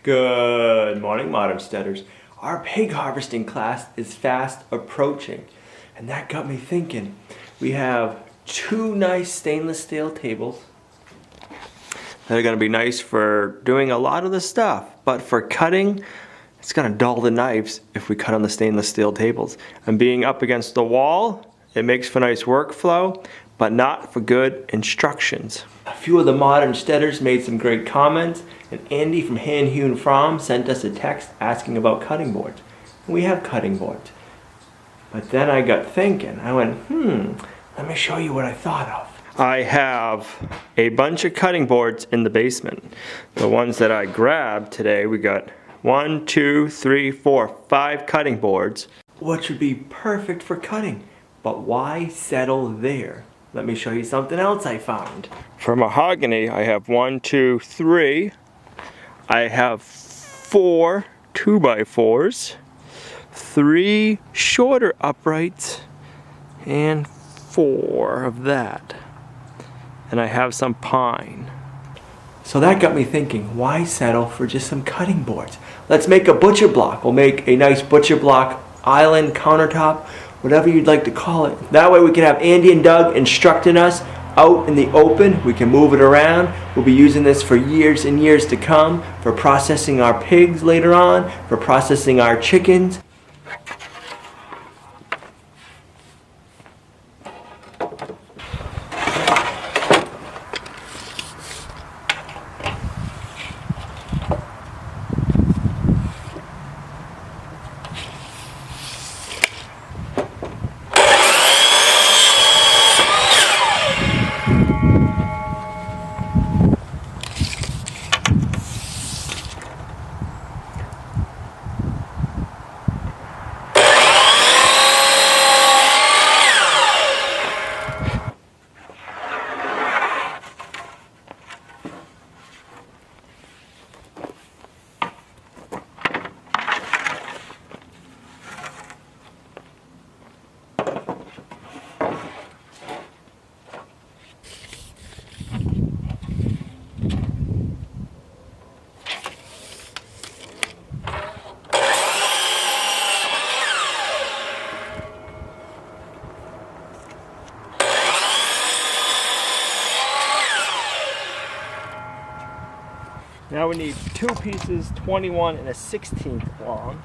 Good morning, modern steaders. Our pig harvesting class is fast approaching, and that got me thinking. We have two nice stainless steel tables that are going to be nice for doing a lot of the stuff, but for cutting, it's going to dull the knives if we cut on the stainless steel tables. And being up against the wall, it makes for nice workflow, but not for good instructions. A few of the modern steaders made some great comments, and Andy from Hand Hewn From sent us a text asking about cutting boards. And we have cutting boards. But then I got thinking, I went, let me show you what I thought of. I have a bunch of cutting boards in the basement. The ones that I grabbed today, we got 1, 2, 3, 4, 5 cutting boards, which would be perfect for cutting. But why settle there? Let me show you something else I found. For mahogany, I have 1, 2, 3. I have 4 2x4s, 3 shorter uprights, and 4 of that. And I have some pine. So that got me thinking, why settle for just some cutting boards? Let's make a butcher block. We'll make a nice butcher block island, countertop, whatever you'd like to call it. That way we can have Andy and Doug instructing us out in the open. We can move it around. We'll be using this for years and years to come, for processing our pigs later on, for processing our chickens. Now we need 2 pieces, 21 and a 16th long.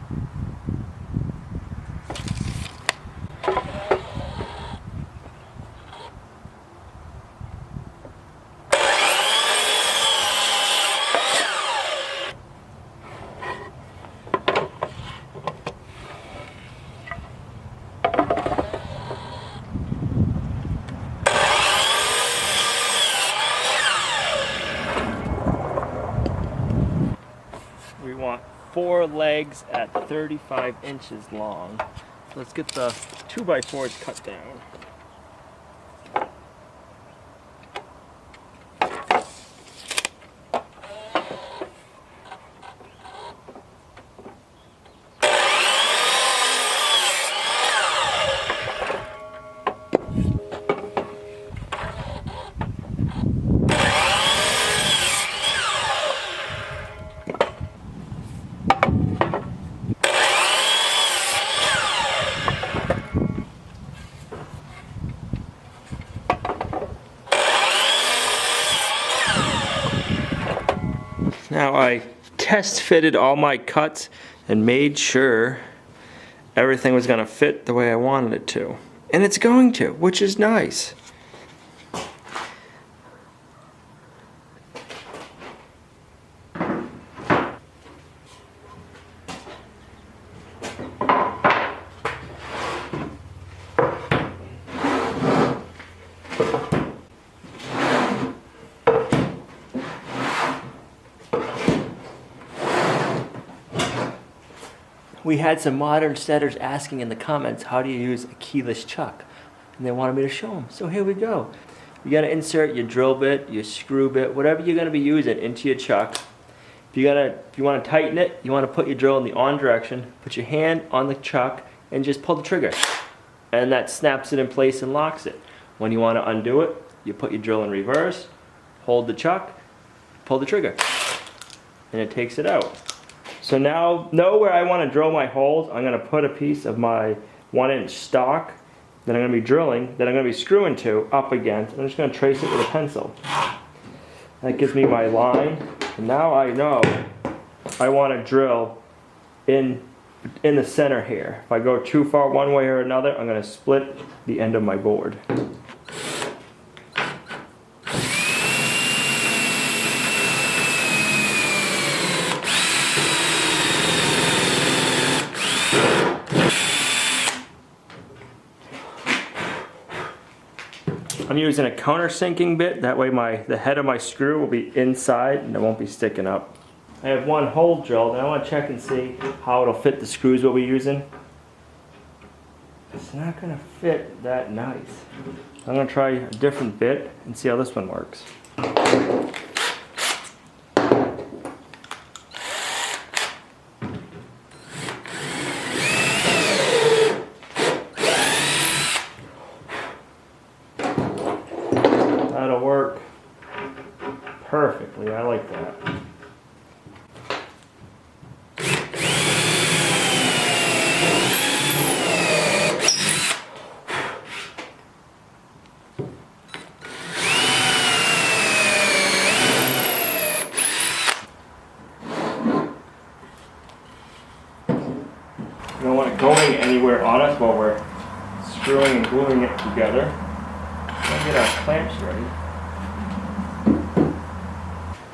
We want 4 legs at 35 inches long. Let's get the 2x4s cut down. Now I test fitted all my cuts and made sure everything was going to fit the way I wanted it to. And it's going to, which is nice. We had some modern steaders asking in the comments, how do you use a keyless chuck? And they wanted me to show them. So here we go. You gotta insert your drill bit, your screw bit, whatever you're gonna be using into your chuck. If you wanna tighten it, you wanna put your drill in the on direction, put your hand on the chuck, and just pull the trigger. And that snaps it in place and locks it. When you wanna undo it, you put your drill in reverse, hold the chuck, pull the trigger. and it takes it out. So now, know where I want to drill my holes. I'm going to put a piece of my 1-inch stock that I'm going to be drilling, that I'm going to be screwing to up against. I'm just going to trace it with a pencil. That gives me my line. And now I know I want to drill in the center here. If I go too far one way or another, I'm going to split the end of my board. I'm using a countersinking bit, that way the head of my screw will be inside and it won't be sticking up. I have one hole drilled and I want to check and see how it'll fit the screws we'll be using. It's not going to fit that nice. I'm going to try a different bit and see how this one works. That'll work perfectly. I like that. We don't want it going anywhere on us while we're screwing and gluing it together. We'll get our clamps ready.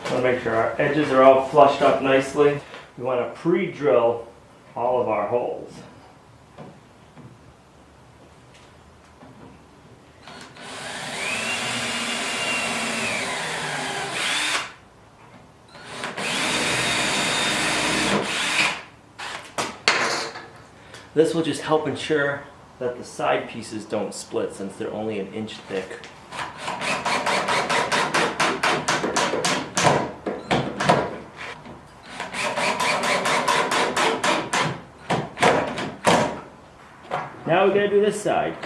We want to make sure our edges are all flushed up nicely. We want to pre-drill all of our holes. This will just help ensure that the side pieces don't split since they're only 1 inch thick. Now we gotta do this side.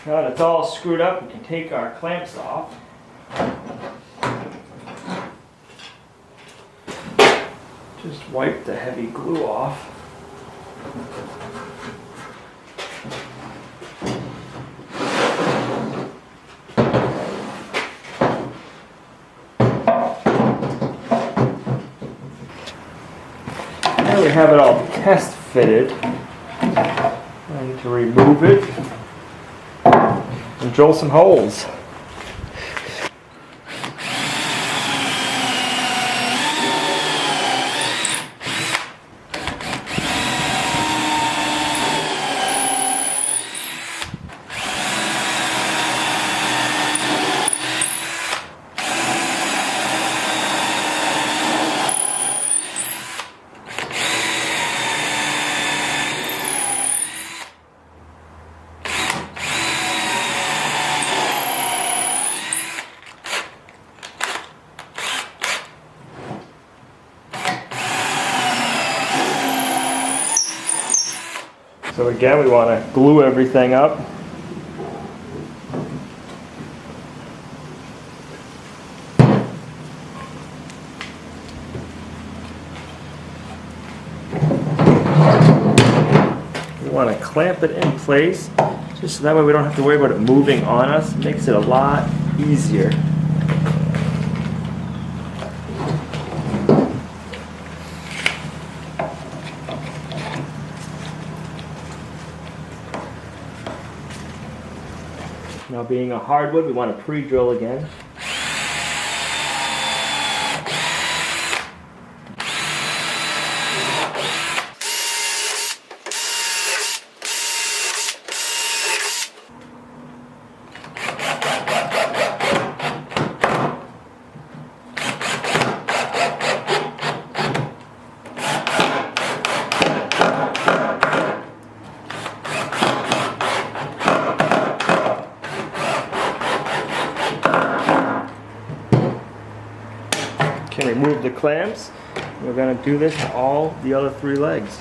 Now that it's all screwed up, we can take our clamps off. Just wipe the heavy glue off. Now we have it all test fitted. I need to remove it and drill some holes. So again, we want to glue everything up. We want to clamp it in place, just so that way we don't have to worry about it moving on us. It makes it a lot easier. Now, being a hardwood, we want to pre-drill again. can remove the clamps. We're going to do this to all the other 3 legs.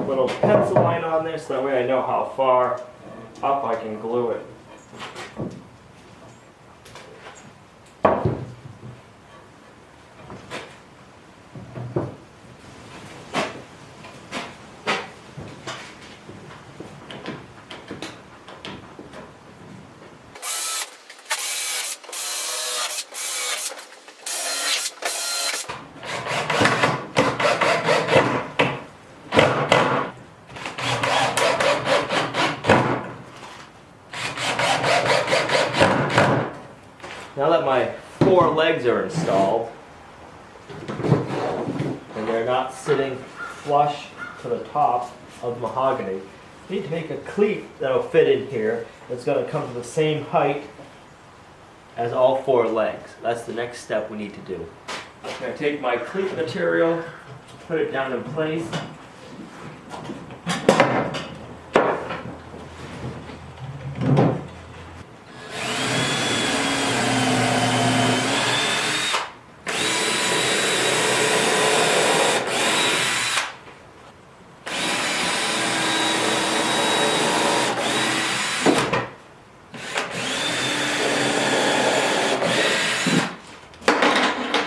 Little pencil line on there so that way I know how far up I can glue it. Now that my 4 legs are installed, and they're not sitting flush to the top of mahogany, I need to make a cleat that'll fit in here that's going to come to the same height as all 4 legs. That's the next step we need to do. I'm going to take my cleat material, put it down in place.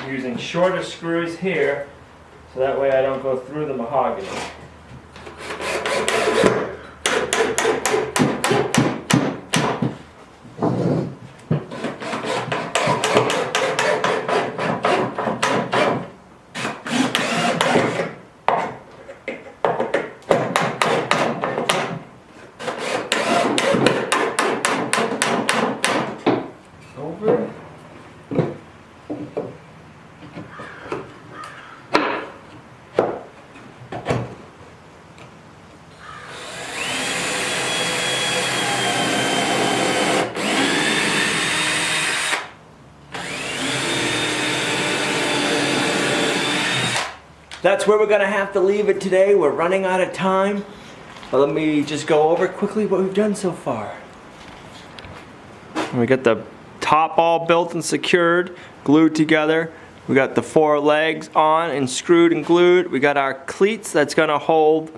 Using shorter screws here, so that way I don't go through the mahogany. Over. That's where we're going to have to leave it today. We're running out of time. But let me just go over quickly what we've done so far. We got the top all built and secured, glued together. We got the 4 legs on and screwed and glued. We got our cleats that's going to hold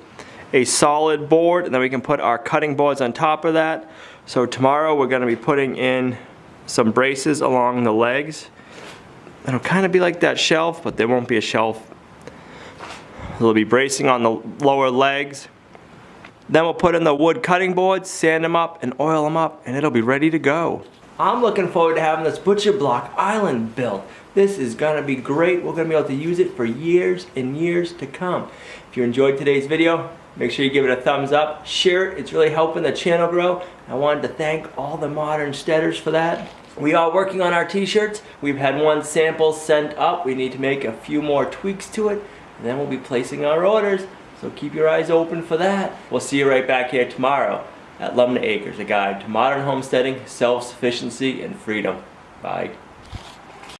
a solid board, and then we can put our cutting boards on top of that. So tomorrow we're going to be putting in some braces along the legs. It'll kind of be like that shelf, but there won't be a shelf. There'll be bracing on the lower legs. Then we'll put in the wood cutting boards, sand them up, and oil them up, and it'll be ready to go. I'm looking forward to having this butcher block island built. This is gonna be great. We're gonna be able to use it for years and years to come. If you enjoyed today's video, make sure you give it a thumbs up, share it. It's really helping the channel grow. I wanted to thank all the modern steaders for that. We are working on our t-shirts. We've had 1 sample sent up. We need to make a few more tweaks to it, and then we'll be placing our orders. So keep your eyes open for that. We'll see you right back here tomorrow at Lumna Acres, a guide to modern homesteading, self-sufficiency, and freedom. Bye.